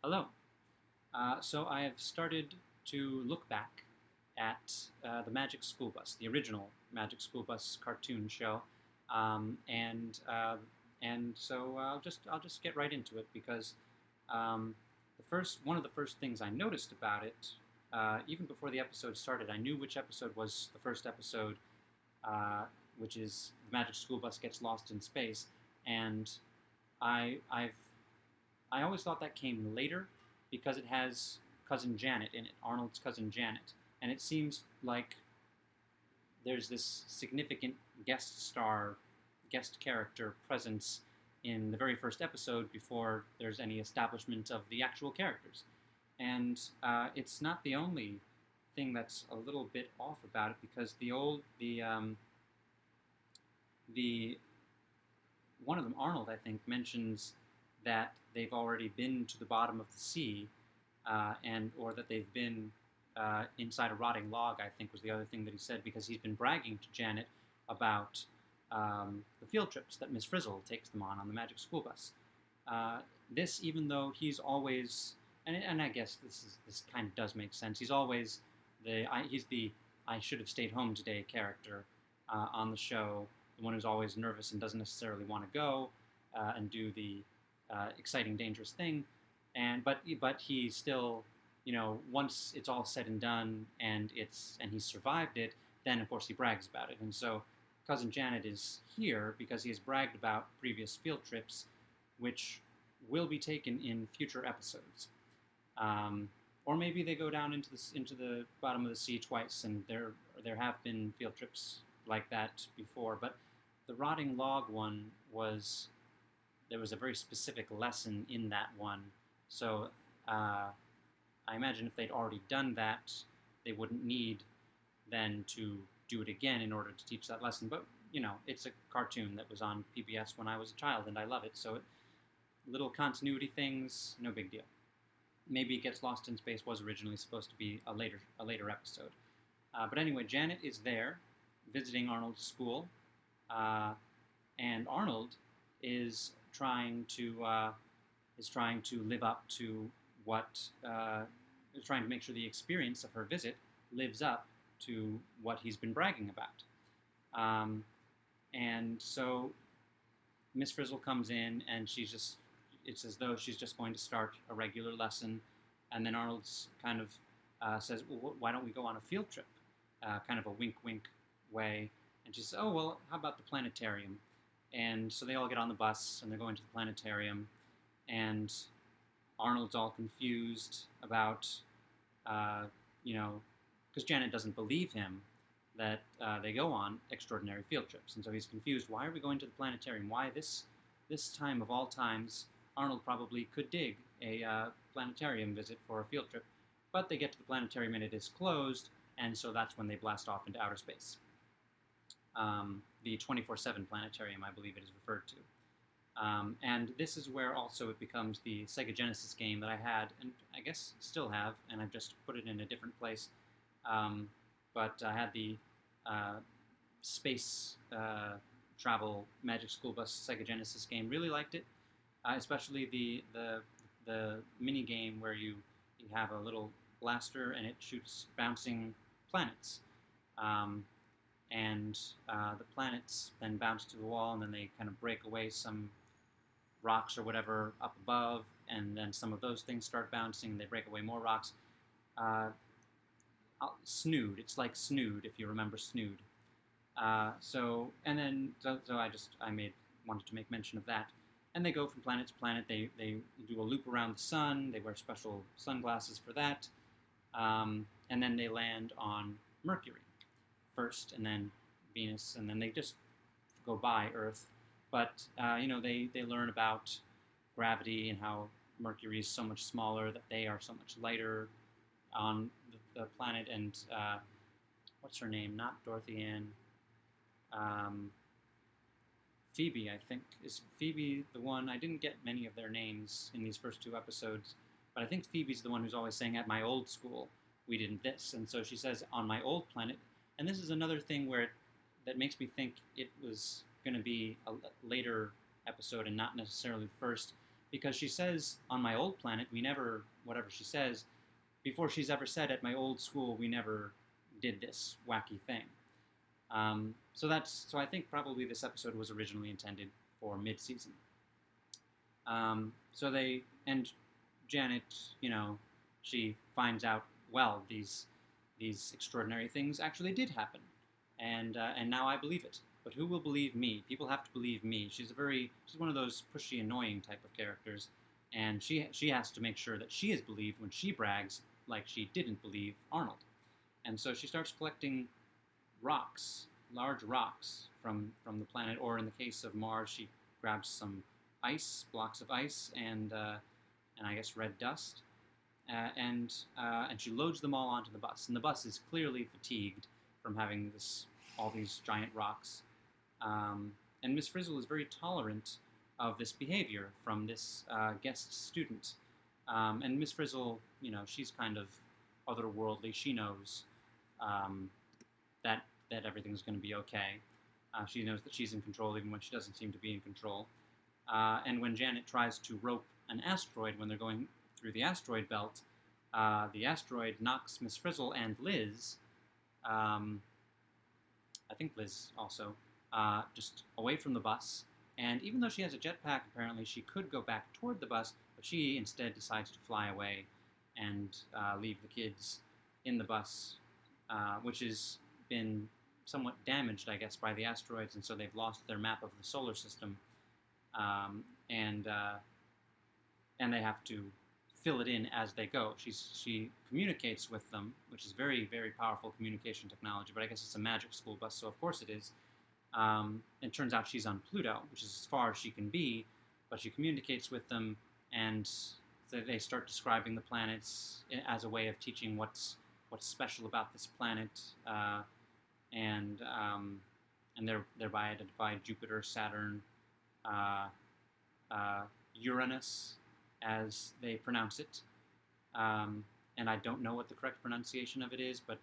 Hello. So I have started to look back at the Magic School Bus, the original Magic School Bus cartoon show, um, and uh, and so I'll just get right into it because um, the first one of the first things I noticed about it, even before the episode started, I knew which episode was the first episode, uh, which is the Magic School Bus gets lost in space, and I've I always thought that came later because it has cousin Janet in it, Arnold's cousin Janet, and it seems like there's this significant guest star, guest character presence in the very first episode before there's any establishment of the actual characters. And it's not the only thing that's a little bit off about it because the one of them, Arnold, I think, mentions that they've already been to the bottom of the sea, and or that they've been inside a rotting log. I think was the other thing that he said because he's been bragging to Janet about the field trips that Miss Frizzle takes them on the Magic School Bus. This, even though he's always, and I guess this kind of does make sense. He's always he's the I should have stayed home today character on the show, the one who's always nervous and doesn't necessarily want to go and do the exciting, dangerous thing. But he still, once it's all said and done and he survived it, then of course he brags about it. And so cousin Janet is here because he has bragged about previous field trips, which will be taken in future episodes. Or maybe they go down into the bottom of the sea twice, and there have been field trips like that before. But the rotting log one there was a very specific lesson in that one. So I imagine if they'd already done that, they wouldn't need then to do it again in order to teach that lesson. But it's a cartoon that was on PBS when I was a child, and I love it. So little continuity things, no big deal. Maybe It Gets Lost in Space was originally supposed to be a later episode. But anyway, Janet is there visiting Arnold's school, and Arnold is trying to live up to what is trying to make sure the experience of her visit lives up to what he's been bragging about. And so Miss Frizzle comes in, and it's as though she's just going to start a regular lesson, and then Arnold's kind of says, well, why don't we go on a field trip? Kind of a wink-wink way. And she says, oh, well, how about the planetarium? And so they all get on the bus, and they're going to the planetarium, and Arnold's all confused about, because Janet doesn't believe him that they go on extraordinary field trips. And so he's confused. Why are we going to the planetarium? Why this time of all times? Arnold probably could dig a planetarium visit for a field trip. But they get to the planetarium and it is closed, and so that's when they blast off into outer space. The 24/7 planetarium, I believe it is referred to. And this is where also it becomes the Sega Genesis game that I had, and I guess still have, and I've just put it in a different place. But I had the space travel Magic School Bus Sega Genesis game. Really liked it, especially the mini game where you have a little blaster and it shoots bouncing planets. And the planets then bounce to the wall, and then they kind of break away some rocks or whatever up above, and then some of those things start bouncing, and they break away more rocks. Snood, it's like Snood, if you remember Snood. So I wanted to make mention of that. And they go from planet to planet. They do a loop around the sun. They wear special sunglasses for that. And then they land on Mercury first, and then Venus, and then they just go by Earth. But they learn about gravity and how Mercury is so much smaller, that they are so much lighter on the planet. And what's her name? Not Dorothy Ann. Phoebe, I think. Is Phoebe the one? I didn't get many of their names in these first two episodes, but I think Phoebe's the one who's always saying, at my old school, we did this. And so she says, on my old planet. And this is another thing that makes me think it was going to be a later episode and not necessarily the first, because she says on my old planet we never, whatever she says, before she's ever said at my old school we never did this wacky thing. So I think probably this episode was originally intended for mid-season. So they, and Janet, she finds out, well, these extraordinary things actually did happen, and now I believe it. But who will believe me? People have to believe me. She's one of those pushy, annoying type of characters, and she has to make sure that she is believed when she brags like she didn't believe Arnold. And so she starts collecting rocks, large rocks from the planet, or in the case of Mars, she grabs some ice, blocks of ice, and I guess red dust, and she loads them all onto the bus. And the bus is clearly fatigued from having all these giant rocks. And Miss Frizzle is very tolerant of this behavior from this guest student. And Miss Frizzle, she's kind of otherworldly. She knows that everything's going to be okay. She knows that she's in control even when she doesn't seem to be in control. And when Janet tries to rope an asteroid when they're going through the asteroid belt, the asteroid knocks Miss Frizzle and Liz, I think Liz also, just away from the bus. And even though she has a jetpack, apparently she could go back toward the bus, but she instead decides to fly away and leave the kids in the bus, which has been somewhat damaged, I guess, by the asteroids, and so they've lost their map of the solar system, and they have to fill it in as they go. She communicates with them, which is very, very powerful communication technology, but I guess it's a magic school bus, so of course it is. It turns out she's on Pluto, which is as far as she can be, but she communicates with them, and they start describing the planets as a way of teaching what's special about this planet, and thereby identify Jupiter, Saturn, Uranus, as they pronounce it. And I don't know what the correct pronunciation of it is, but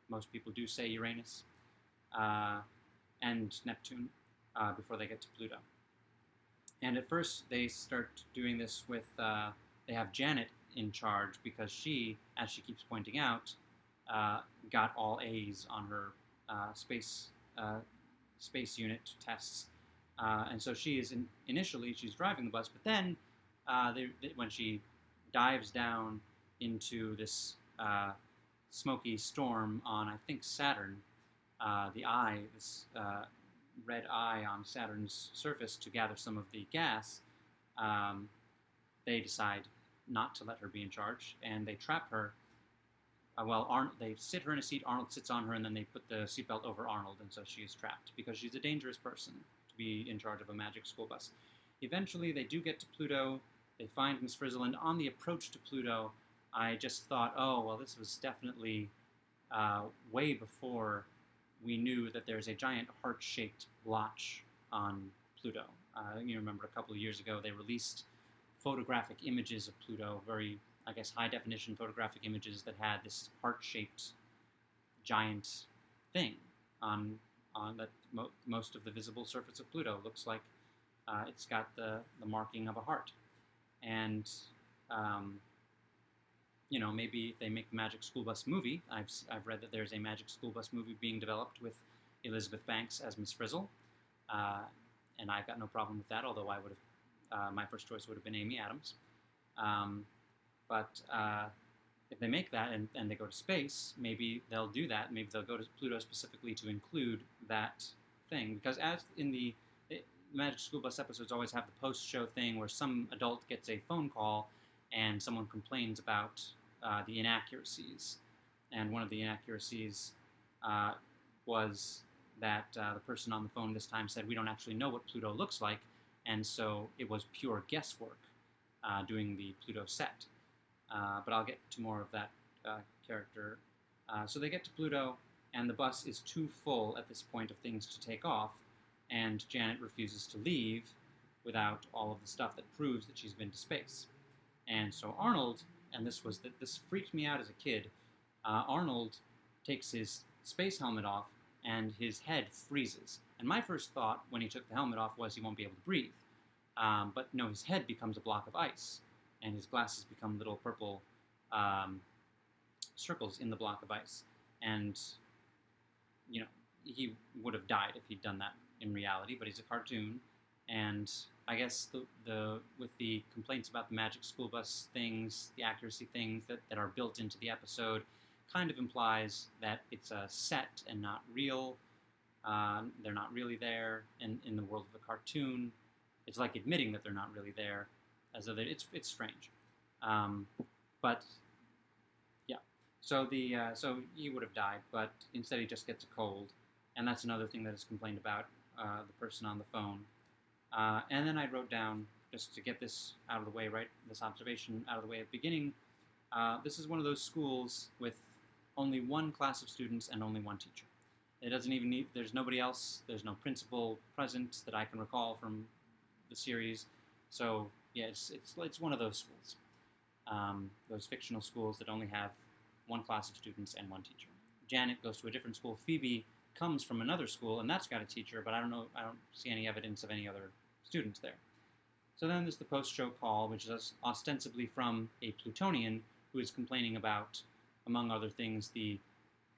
most people do say Uranus, and Neptune, before they get to Pluto. And at first they start doing this with, they have Janet in charge because she, as she keeps pointing out, got all A's on her space unit tests. And so she is, initially she's driving the bus, but then when she dives down into this smoky storm on, I think, Saturn, this red eye on Saturn's surface to gather some of the gas, they decide not to let her be in charge, and they trap her. They sit her in a seat, Arnold sits on her, and then they put the seatbelt over Arnold, and so she is trapped, because she's a dangerous person to be in charge of a magic school bus. Eventually, they do get to Pluto, they find Miss Frizzle, and on the approach to Pluto, I just thought, oh, well, this was definitely way before we knew that there's a giant heart-shaped blotch on Pluto. You remember a couple of years ago, they released photographic images of Pluto, very, I guess, high-definition photographic images that had this heart-shaped giant thing on that most of the visible surface of Pluto looks like it's got the marking of a heart. And, maybe if they make the Magic School Bus movie, I've read that there's a Magic School Bus movie being developed with Elizabeth Banks as Miss Frizzle, and I've got no problem with that, although I would have, my first choice would have been Amy Adams. But if they make that and they go to space, maybe they'll do that. Maybe they'll go to Pluto specifically to include that thing. Because as in the Magic School Bus episodes always have the post-show thing where some adult gets a phone call and someone complains about the inaccuracies. And one of the inaccuracies was that the person on the phone this time said, we don't actually know what Pluto looks like, and so it was pure guesswork doing the Pluto set. But I'll get to more of that character. So they get to Pluto, and the bus is too full at this point of things to take off, and Janet refuses to leave without all of the stuff that proves that she's been to space. And so Arnold, and this freaked me out as a kid, Arnold takes his space helmet off, and his head freezes. And my first thought when he took the helmet off was he won't be able to breathe. But no, his head becomes a block of ice, and his glasses become little purple um, circles in the block of ice. And you know, he would have died if he'd done that in reality. But he's a cartoon, and I guess the with the complaints about the magic school bus things, the accuracy things that are built into the episode, kind of implies that it's a set and not real. They're not really there in the world of the cartoon. It's like admitting that they're not really there, as though it's strange. But yeah, so so he would have died, but instead he just gets a cold, and that's another thing that is complained about, the person on the phone. And then I wrote down, just to get this out of the way, right, this observation out of the way at the beginning. This is one of those schools with only one class of students and only one teacher. It doesn't even need, there's nobody else, there's no principal present that I can recall from the series. So yeah, it's one of those schools, those fictional schools that only have one class of students and one teacher. Janet goes to a different school. Phoebe comes from another school, and that's got a teacher, but I don't see any evidence of any other students there. So then there's the post-show call, which is ostensibly from a Plutonian who is complaining about, among other things, the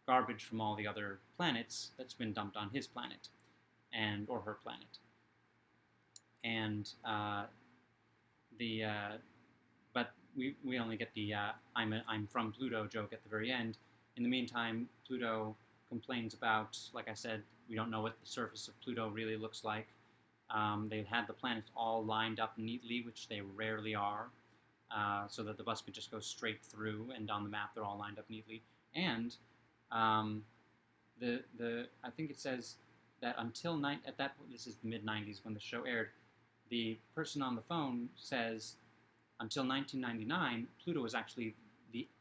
garbage from all the other planets that's been dumped on his planet, or her planet. And but we only get the I'm from Pluto joke at the very end. In the meantime, Pluto complains about, like I said, we don't know what the surface of Pluto really looks like. They had the planets all lined up neatly, which they rarely are, so that the bus could just go straight through, and on the map they're all lined up neatly. And I think it says that until at that point, this is the mid-90s when the show aired, the person on the phone says until 1999, Pluto is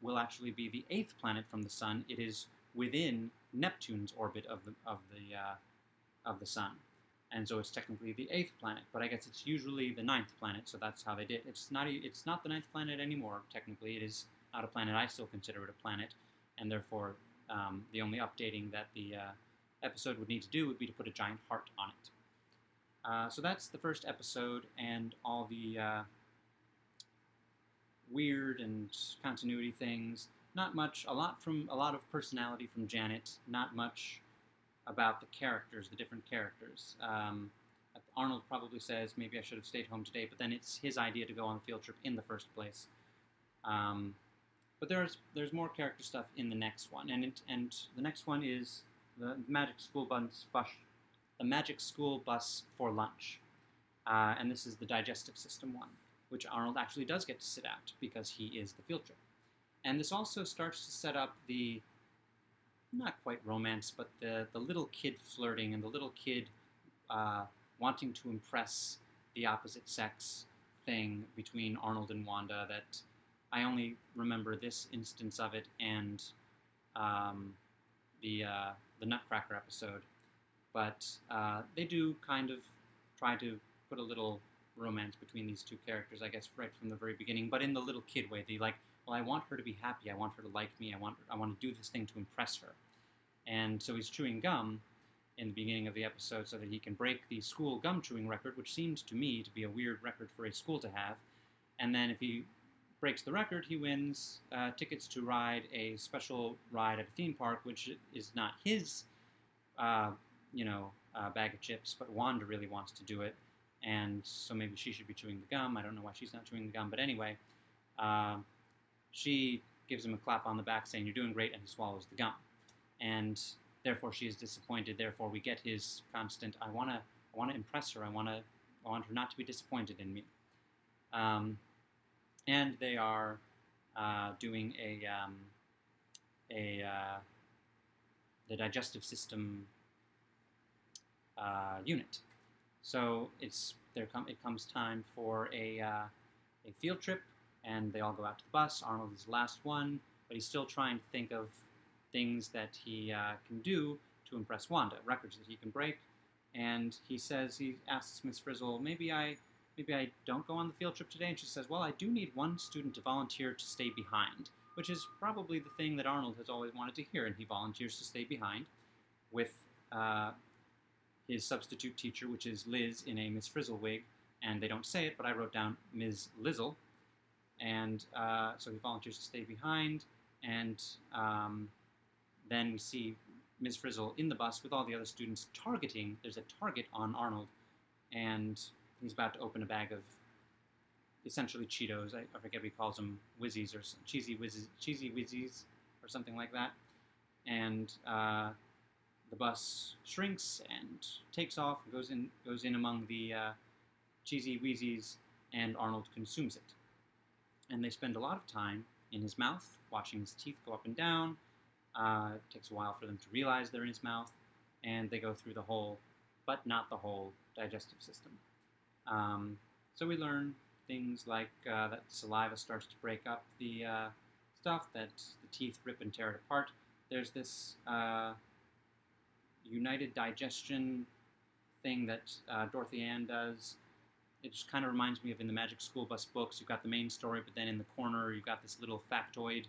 will actually be the 8th planet from the sun. It is within Neptune's orbit of the sun, and so it's technically the 8th planet. But I guess it's usually the 9th planet, so that's how they did. It's not the 9th planet anymore. Technically, it is not a planet. I still consider it a planet, and therefore the only updating that the episode would need to do would be to put a giant heart on it. So that's the first episode, and all the weird and continuity things. Not much, a lot of personality from Janet, not much about the characters, the different characters. Arnold probably says, maybe I should have stayed home today, but then it's his idea to go on the field trip in the first place. But there's more character stuff in the next one, and the next one is the Magic School Bus for lunch, and this is the digestive system one, which Arnold actually does get to sit out because he is the field trip. And this also starts to set up the, not quite romance, but the little kid flirting and the little kid wanting to impress the opposite sex thing between Arnold and Wanda, that I only remember this instance of it and the Nutcracker episode. But they do kind of try to put a little romance between these two characters, I guess, right from the very beginning, but in the little kid way. They like, well, I want her to be happy, I want her to like me, I want to do this thing to impress her. And so he's chewing gum in the beginning of the episode so that he can break the school gum chewing record, which seems to me to be a weird record for a school to have. And then if he breaks the record, he wins tickets to ride a special ride at a theme park, which is not his bag of chips, but Wanda really wants to do it. And so maybe she should be chewing the gum. I don't know why she's not chewing the gum, but anyway, she gives him a clap on the back saying, "You're doing great," and he swallows the gum. And therefore she is disappointed. Therefore we get his constant, I want to impress her. I want her not to be disappointed in me. And they are doing the digestive system unit. So it comes time for a field trip, and they all go out to the bus. Arnold is the last one, but he's still trying to think of things that he can do to impress Wanda, records that he can break. And he asks Miss Frizzle, maybe I don't go on the field trip today. And she says, well, I do need one student to volunteer to stay behind, which is probably the thing that Arnold has always wanted to hear, and he volunteers to stay behind with his substitute teacher, which is Liz in a Miss Frizzle wig, and they don't say it, but I wrote down Ms. Lizzle, and so he volunteers to stay behind, and then we see Ms. Frizzle in the bus with all the other students targeting. There's a target on Arnold, and he's about to open a bag of essentially Cheetos. I forget what he calls them, Whizzies or cheesy Whizzies or something like that. And the bus shrinks and takes off, and goes in among the cheesy Wheezies, and Arnold consumes it. And they spend a lot of time in his mouth, watching his teeth go up and down. It takes a while for them to realize they're in his mouth, and they go through the whole, but not the whole, digestive system. So we learn things like that saliva starts to break up the stuff, that the teeth rip and tear it apart. There's this united digestion thing that Dorothy Ann does. It just kind of reminds me of in the Magic School Bus books. You've got the main story, but then in the corner you've got this little factoid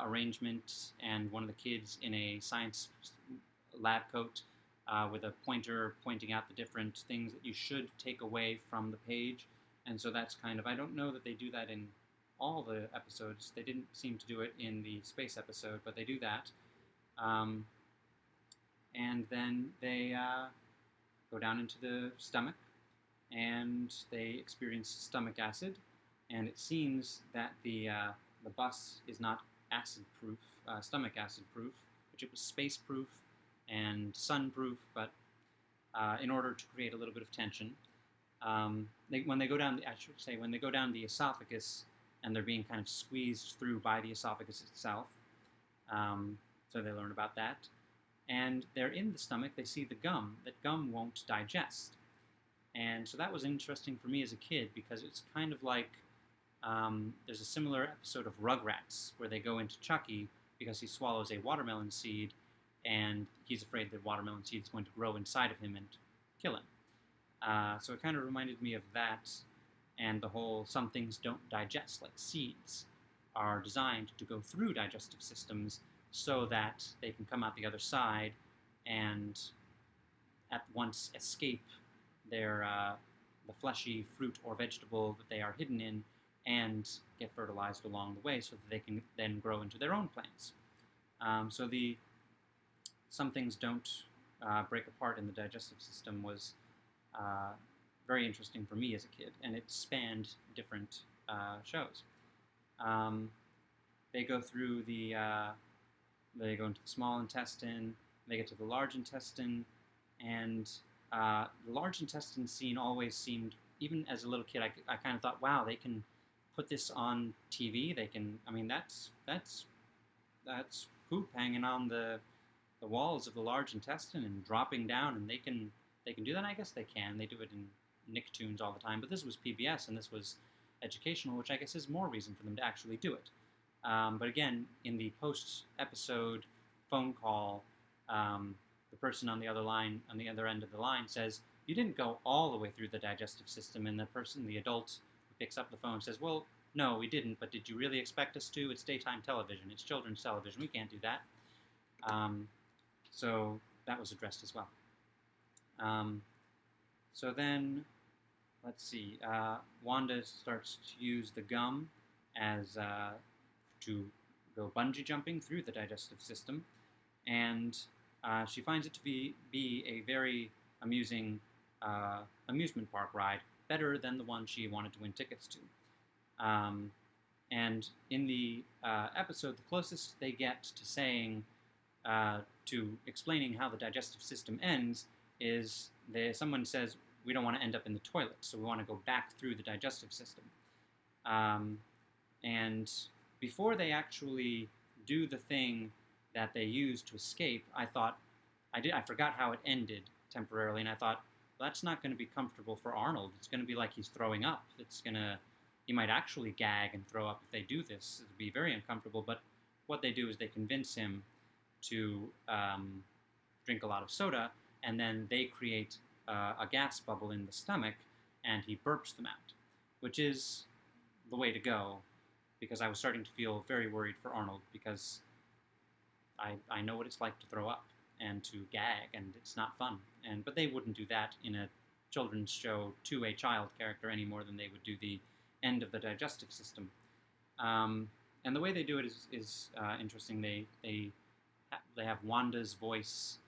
arrangement, and one of the kids in a science lab coat with a pointer pointing out the different things that you should take away from the page. And so that's kind of, I don't know that they do that in all the episodes. They didn't seem to do it in the space episode, but they do that. And then they go down into the stomach, and they experience stomach acid. And it seems that the bus is not acid-proof, stomach acid-proof, which it was space-proof and sun-proof, but in order to create a little bit of tension, when they go down the esophagus, and they're being kind of squeezed through by the esophagus itself, so they learn about that. And they're in the stomach, they see the gum, that gum won't digest. And so that was interesting for me as a kid, because it's kind of like, there's a similar episode of Rugrats, where they go into Chucky because he swallows a watermelon seed, and he's afraid that watermelon seed is going to grow inside of him and kill him. So it kind of reminded me of that, and the whole some things don't digest, like seeds, are designed to go through digestive systems so that they can come out the other side and at once escape their the fleshy fruit or vegetable that they are hidden in, and get fertilized along the way so that they can then grow into their own plants. So the some things don't break apart in the digestive system was very interesting for me as a kid, and it spanned different shows. They go through they go into the small intestine, they get to the large intestine, and the large intestine scene always seemed, even as a little kid, I kind of thought, wow, they can put this on TV. They can, I mean, that's poop hanging on the walls of the large intestine and dropping down, and they can do that. I guess they can. They do it in Nicktoons all the time, but this was PBS, and this was educational, which I guess is more reason for them to actually do it. But again, in the post-episode phone call, the person on the other end of the line says, "You didn't go all the way through the digestive system," and the adult who picks up the phone says, "Well, no, we didn't, but did you really expect us to? It's daytime television. It's children's television. We can't do that." So that was addressed as well. So then, let's see, Wanda starts to use the gum as to go bungee jumping through the digestive system, and she finds it to be a very amusing amusement park ride, better than the one she wanted to win tickets to. And in the episode, the closest they get to saying, to explaining how the digestive system ends, is someone says, "We don't want to end up in the toilet, so we want to go back through the digestive system." And before they actually do the thing that they use to escape, I thought, I forgot how it ended temporarily, and I thought, well, that's not going to be comfortable for Arnold. It's going to be like he's throwing up. He might actually gag and throw up if they do this. It would be very uncomfortable, but what they do is they convince him to drink a lot of soda, and then they create a gas bubble in the stomach, and he burps them out, which is the way to go, because I was starting to feel very worried for Arnold, because I know what it's like to throw up and to gag, and it's not fun. But they wouldn't do that in a children's show to a child character any more than they would do the end of the digestive system. And the way they do it is interesting. They have Wanda's voice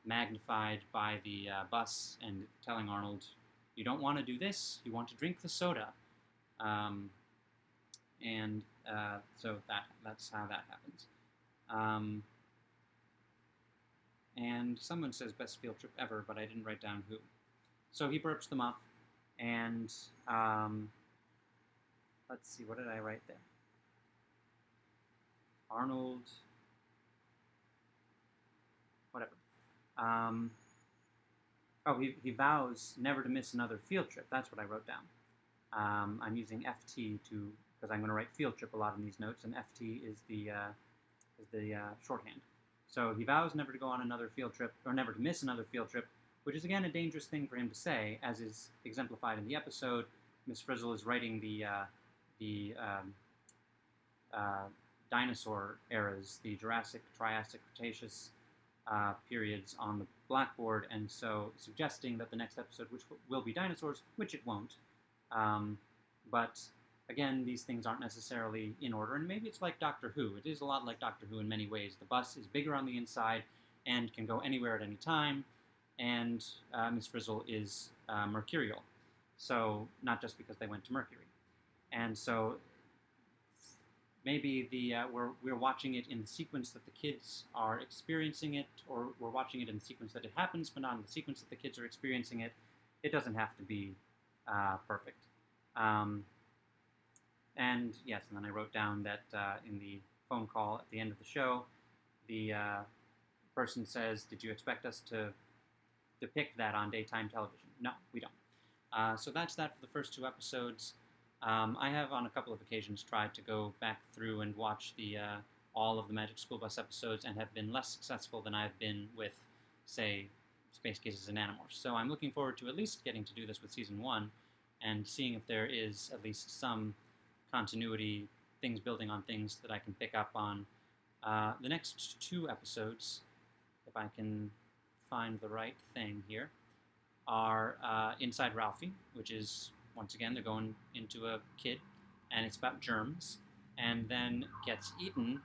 magnified by the bus and telling Arnold, "You don't want to do this. You want to drink the soda." And so that's how that happens. And someone says best field trip ever, but I didn't write down who. So he burps them up, and let's see, what did I write there? Arnold, whatever. He vows never to miss another field trip. That's what I wrote down. I'm using FT because I'm going to write field trip a lot in these notes, and FT is the shorthand. So he vows never to go on another field trip, or never to miss another field trip, which is again a dangerous thing for him to say, as is exemplified in the episode. Miss Frizzle is writing the dinosaur eras, the Jurassic, Triassic, Cretaceous periods on the blackboard, and so suggesting that the next episode, which will be dinosaurs, which it won't. But again, these things aren't necessarily in order, and maybe it's like Doctor Who. It is a lot like Doctor Who in many ways. The bus is bigger on the inside and can go anywhere at any time, and Miss Frizzle is mercurial. So, not just because they went to Mercury. And so, maybe we're watching it in the sequence that the kids are experiencing it, or we're watching it in the sequence that it happens, but not in the sequence that the kids are experiencing it. It doesn't have to be perfect. And yes, and then I wrote down that in the phone call at the end of the show, the person says, "Did you expect us to depict that on daytime television?" No, we don't. So that's that for the first 2 episodes. I have on a couple of occasions tried to go back through and watch all of the Magic School Bus episodes and have been less successful than I've been with, say, Space Cases and Animorphs. So I'm looking forward to at least getting to do this with Season 1 and seeing if there is at least some continuity, things building on things that I can pick up on. The next 2 episodes, if I can find the right thing here, are Inside Ralphie, which is, once again, they're going into a kid, and it's about germs, and then Gets Eaten,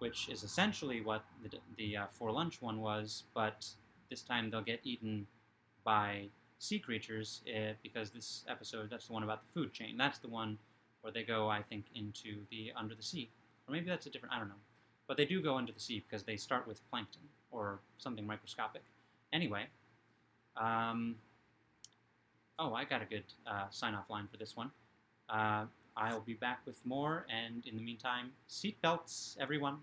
which is essentially what the For Lunch one was, but this time they'll get eaten by sea creatures, because this episode, that's the one about the food chain. That's the one where they go, I think, into under the sea. Or maybe that's a different, I don't know. But they do go into the sea because they start with plankton, or something microscopic. Anyway, I got a good sign-off line for this one. I'll be back with more, and in the meantime, seatbelts, everyone.